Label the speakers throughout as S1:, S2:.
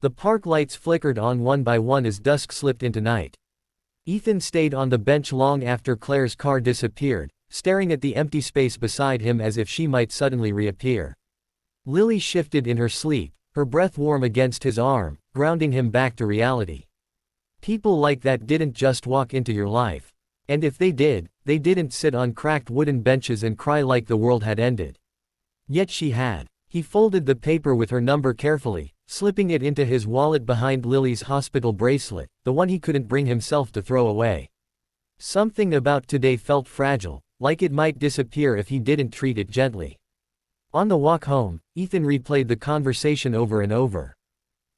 S1: The park lights flickered on one by one as dusk slipped into night. Ethan stayed on the bench long after Claire's car disappeared, staring at the empty space beside him as if she might suddenly reappear. Lily shifted in her sleep, her breath warm against his arm, grounding him back to reality. People like that didn't just walk into your life. And if they did, they didn't sit on cracked wooden benches and cry like the world had ended. Yet she had. He folded the paper with her number carefully, slipping it into his wallet behind Lily's hospital bracelet, the one he couldn't bring himself to throw away. Something about today felt fragile, like it might disappear if he didn't treat it gently. On the walk home, Ethan replayed the conversation over and over.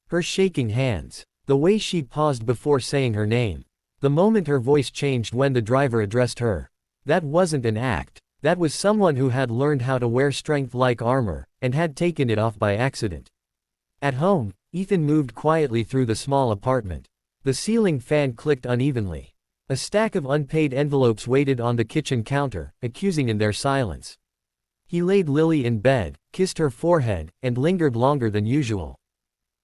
S1: Her shaking hands. The way she paused before saying her name. The moment her voice changed when the driver addressed her. That wasn't an act. That was someone who had learned how to wear strength like armor, and had taken it off by accident. At home, Ethan moved quietly through the small apartment. The ceiling fan clicked unevenly. A stack of unpaid envelopes waited on the kitchen counter, accusing in their silence. He laid Lily in bed, kissed her forehead, and lingered longer than usual.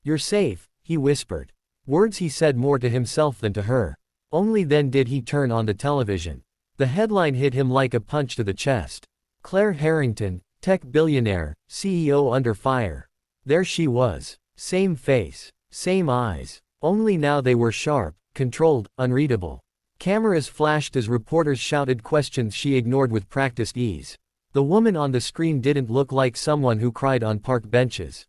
S1: "You're safe," he whispered. Words he said more to himself than to her. Only then did he turn on the television. The headline hit him like a punch to the chest. Claire Harrington, tech billionaire, CEO under fire. There she was. Same face. Same eyes. Only now they were sharp, controlled, unreadable. Cameras flashed as reporters shouted questions she ignored with practiced ease. The woman on the screen didn't look like someone who cried on park benches.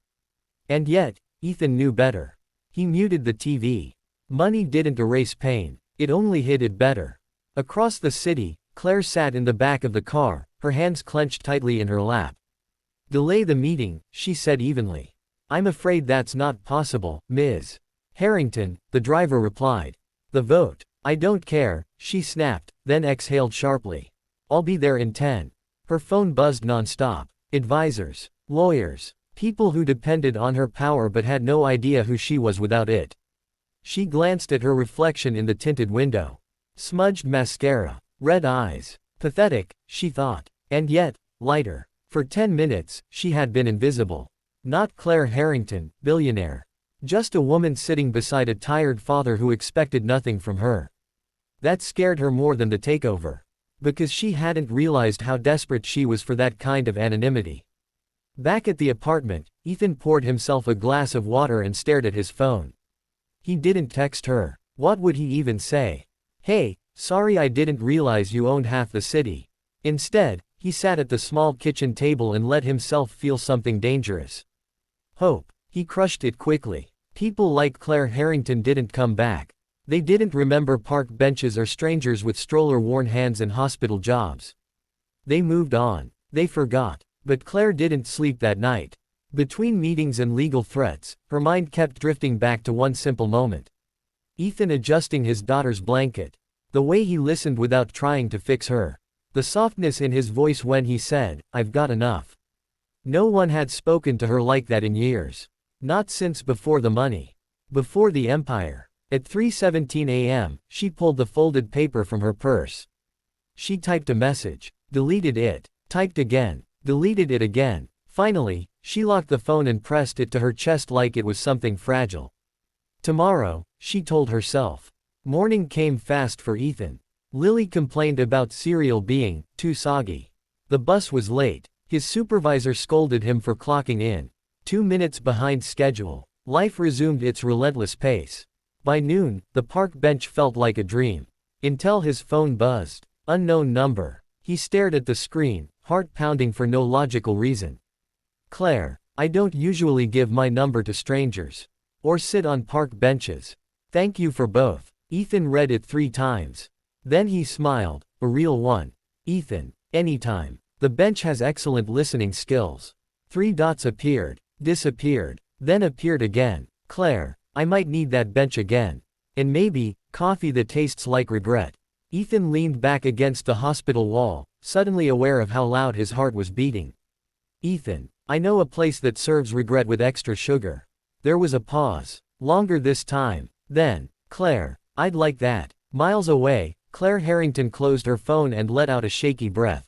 S1: And yet, Ethan knew better. He muted the TV. Money didn't erase pain. It only hid it better. Across the city, Claire sat in the back of the car, her hands clenched tightly in her lap. "Delay the meeting," she said evenly. "I'm afraid that's not possible, Ms. Harrington," the driver replied. "The vote. I don't care," she snapped, then exhaled sharply. "I'll be there in 10. Her phone buzzed nonstop. Advisors. Lawyers. People who depended on her power but had no idea who she was without it. She glanced at her reflection in the tinted window. Smudged mascara. Red eyes. Pathetic, she thought. And yet, lighter. For 10 minutes, she had been invisible. Not Claire Harrington, billionaire. Just a woman sitting beside a tired father who expected nothing from her. That scared her more than the takeover. Because she hadn't realized how desperate she was for that kind of anonymity. Back at the apartment, Ethan poured himself a glass of water and stared at his phone. He didn't text her. What would he even say? "Hey, sorry I didn't realize you owned half the city." Instead, he sat at the small kitchen table and let himself feel something dangerous. Hope. He crushed it quickly. People like Claire Harrington didn't come back. They didn't remember park benches or strangers with stroller-worn hands and hospital jobs. They moved on. They forgot. But Claire didn't sleep that night. Between meetings and legal threats, her mind kept drifting back to one simple moment. Ethan adjusting his daughter's blanket. The way he listened without trying to fix her. The softness in his voice when he said, "I've got enough." No one had spoken to her like that in years. Not since before the money. Before the empire. At 3:17 a.m., she pulled the folded paper from her purse. She typed a message. Deleted it. Typed again. Deleted it again. Finally, she locked the phone and pressed it to her chest like it was something fragile. Tomorrow, she told herself. Morning came fast for Ethan. Lily complained about cereal being too soggy. The bus was late. His supervisor scolded him for clocking in 2 minutes behind schedule. Life resumed its relentless pace. By noon, the park bench felt like a dream. Until his phone buzzed. Unknown number. He stared at the screen, heart pounding for no logical reason. "Claire, I don't usually give my number to strangers. Or sit on park benches. Thank you for both." Ethan read it 3 times. Then he smiled, a real one. "Ethan, anytime. The bench has excellent listening skills." 3 dots appeared, disappeared, then appeared again. "Claire, I might need that bench again. And maybe, coffee that tastes like regret." Ethan leaned back against the hospital wall, suddenly aware of how loud his heart was beating. "Ethan, I know a place that serves regret with extra sugar." There was a pause. Longer this time. Then, "Claire, I'd like that." Miles away, Claire Harrington closed her phone and let out a shaky breath.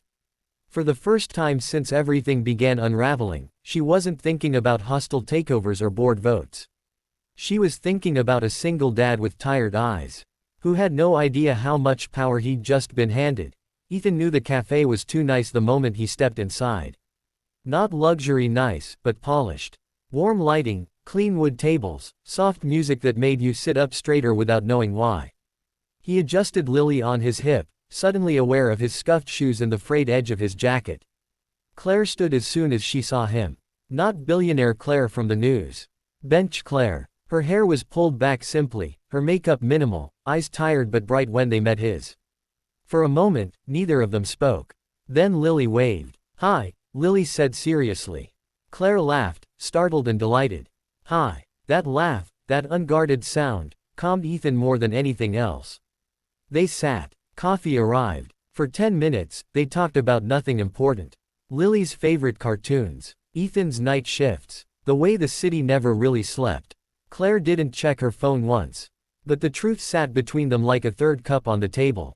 S1: For the first time since everything began unraveling, she wasn't thinking about hostile takeovers or board votes. She was thinking about a single dad with tired eyes, who had no idea how much power he'd just been handed. Ethan knew the cafe was too nice the moment he stepped inside. Not luxury nice, but polished. Warm lighting, clean wood tables, soft music that made you sit up straighter without knowing why. He adjusted Lily on his hip, suddenly aware of his scuffed shoes and the frayed edge of his jacket. Claire stood as soon as she saw him. Not billionaire Claire from the news. Bench Claire. Her hair was pulled back simply, her makeup minimal, eyes tired but bright when they met his. For a moment, neither of them spoke. Then Lily waved. "Hi," Lily said seriously. Claire laughed, startled and delighted. "Hi." That laugh, that unguarded sound, calmed Ethan more than anything else. They sat. Coffee arrived. For 10 minutes, they talked about nothing important. Lily's favorite cartoons. Ethan's night shifts. The way the city never really slept. Claire didn't check her phone once. But the truth sat between them like a third cup on the table.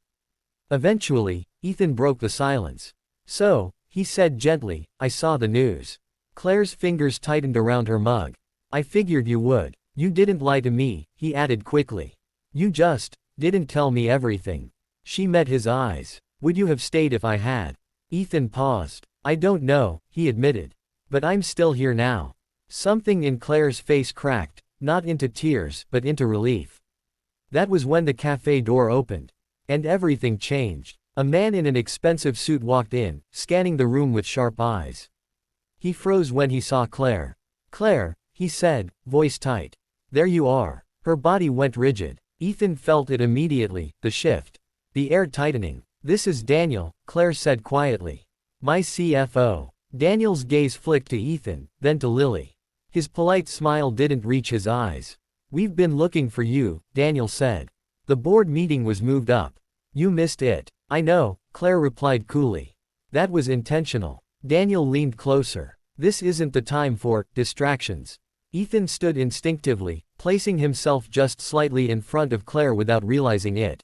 S1: Eventually, Ethan broke the silence. "So," he said gently, "I saw the news." Claire's fingers tightened around her mug. "I figured you would. You didn't lie to me," he added quickly. "You just didn't tell me everything." She met his eyes. "Would you have stayed if I had?" Ethan paused. "I don't know," he admitted. "But I'm still here now." Something in Claire's face cracked, not into tears, but into relief. That was when the cafe door opened. And everything changed. A man in an expensive suit walked in, scanning the room with sharp eyes. He froze when he saw Claire. "Claire," he said, voice tight. "There you are." Her body went rigid. Ethan felt it immediately, the shift. The air tightening. "This is Daniel," Claire said quietly. "My CFO." Daniel's gaze flicked to Ethan, then to Lily. His polite smile didn't reach his eyes. "We've been looking for you," Daniel said. "The board meeting was moved up. You missed it." "I know," Claire replied coolly. "That was intentional." Daniel leaned closer. "This isn't the time for distractions." Ethan stood instinctively, placing himself just slightly in front of Claire without realizing it.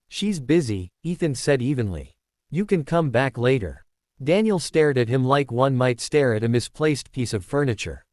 S1: "She's busy," Ethan said evenly. "You can come back later." Daniel stared at him like one might stare at a misplaced piece of furniture.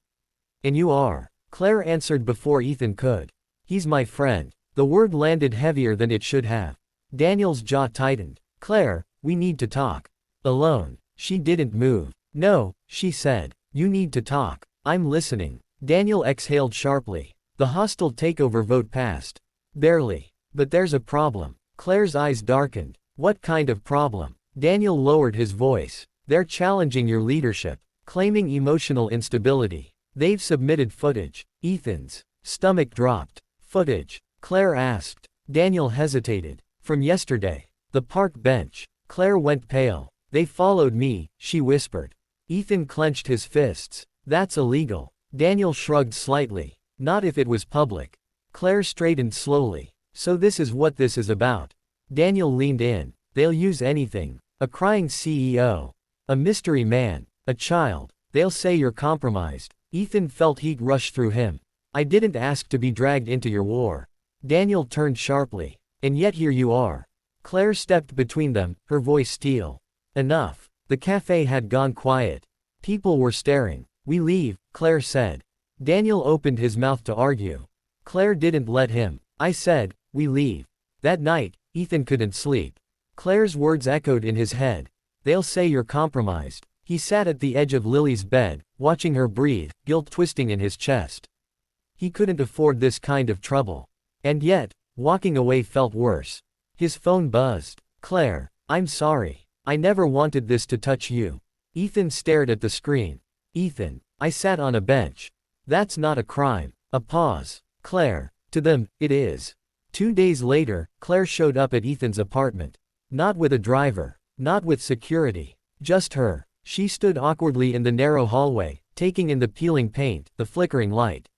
S1: "And you are?" Claire answered before Ethan could. "He's my friend." The word landed heavier than it should have. Daniel's jaw tightened. "Claire, we need to talk." "Alone." She didn't move. "No," she said. "You need to talk." "I'm listening." Daniel exhaled sharply. "The hostile takeover vote passed." "Barely. But there's a problem." Claire's eyes darkened. "What kind of problem?" Daniel lowered his voice. "They're challenging your leadership. Claiming emotional instability. They've submitted footage." Ethan's stomach dropped. "Footage?" Claire asked. Daniel hesitated. "From yesterday. The park bench." Claire went pale. "They followed me," she whispered. Ethan clenched his fists. "That's illegal." Daniel shrugged slightly. "Not if it was public." Claire straightened slowly. "So this is what this is about." Daniel leaned in. "They'll use anything. A crying CEO. A mystery man. A child. They'll say you're compromised." Ethan felt heat rush through him. "I didn't ask to be dragged into your war." Daniel turned sharply. "And yet here you are." Claire stepped between them, her voice steel. "Enough." The cafe had gone quiet. People were staring. "We leave," Claire said. Daniel opened his mouth to argue. Claire didn't let him. "I said, we leave." That night, Ethan couldn't sleep. Claire's words echoed in his head. "They'll say you're compromised." He sat at the edge of Lily's bed, watching her breathe, guilt twisting in his chest. He couldn't afford this kind of trouble. And yet, walking away felt worse. His phone buzzed. "Claire, I'm sorry. I never wanted this to touch you." Ethan stared at the screen. "Ethan, I sat on a bench. That's not a crime." A pause. "Claire, to them, it is." 2 days later, Claire showed up at Ethan's apartment. Not with a driver. Not with security. Just her. She stood awkwardly in the narrow hallway, taking in the peeling paint, the flickering light.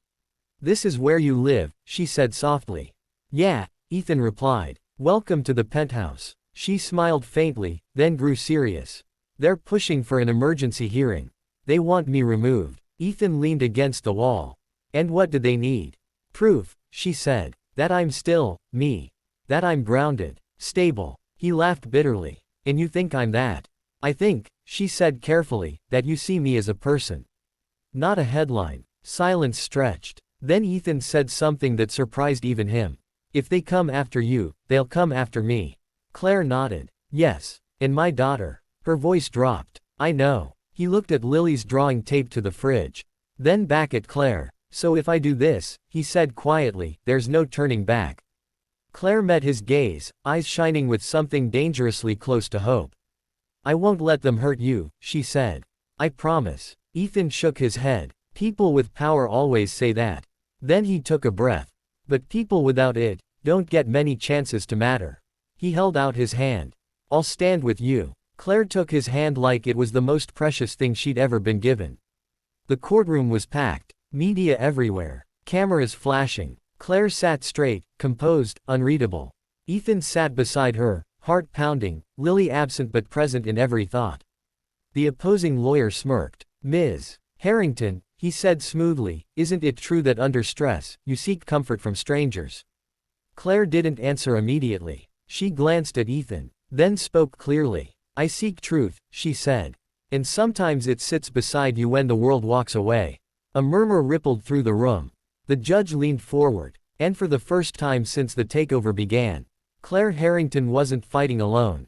S1: "This is where you live," she said softly. "Yeah," Ethan replied. "Welcome to the penthouse." She smiled faintly, then grew serious. "They're pushing for an emergency hearing. They want me removed." Ethan leaned against the wall. "And what do they need?" "Proof," she said. "That I'm still me. That I'm grounded. Stable." He laughed bitterly. "And you think I'm that?" "I think," she said carefully, "that you see me as a person. Not a headline." Silence stretched. Then Ethan said something that surprised even him. If they come after you, they'll come after me. Claire nodded. Yes. And my daughter. Her voice dropped. I know. He looked at Lily's drawing taped to the fridge. Then back at Claire. So if I do this, he said quietly, there's no turning back. Claire met his gaze, eyes shining with something dangerously close to hope. I won't let them hurt you, she said. I promise. Ethan shook his head. People with power always say that. Then he took a breath. But people without it don't get many chances to matter. He held out his hand. I'll stand with you. Claire took his hand like it was the most precious thing she'd ever been given. The courtroom was packed. Media everywhere. Cameras flashing. Claire sat straight, composed, unreadable. Ethan sat beside her, heart pounding, Lily absent but present in every thought. The opposing lawyer smirked. Ms. Harrington, he said smoothly, isn't it true that under stress, you seek comfort from strangers? Claire didn't answer immediately. She glanced at Ethan, then spoke clearly. I seek truth, she said. And sometimes it sits beside you when the world walks away. A murmur rippled through the room. The judge leaned forward, and for the first time since the takeover began, Claire Harrington wasn't fighting alone.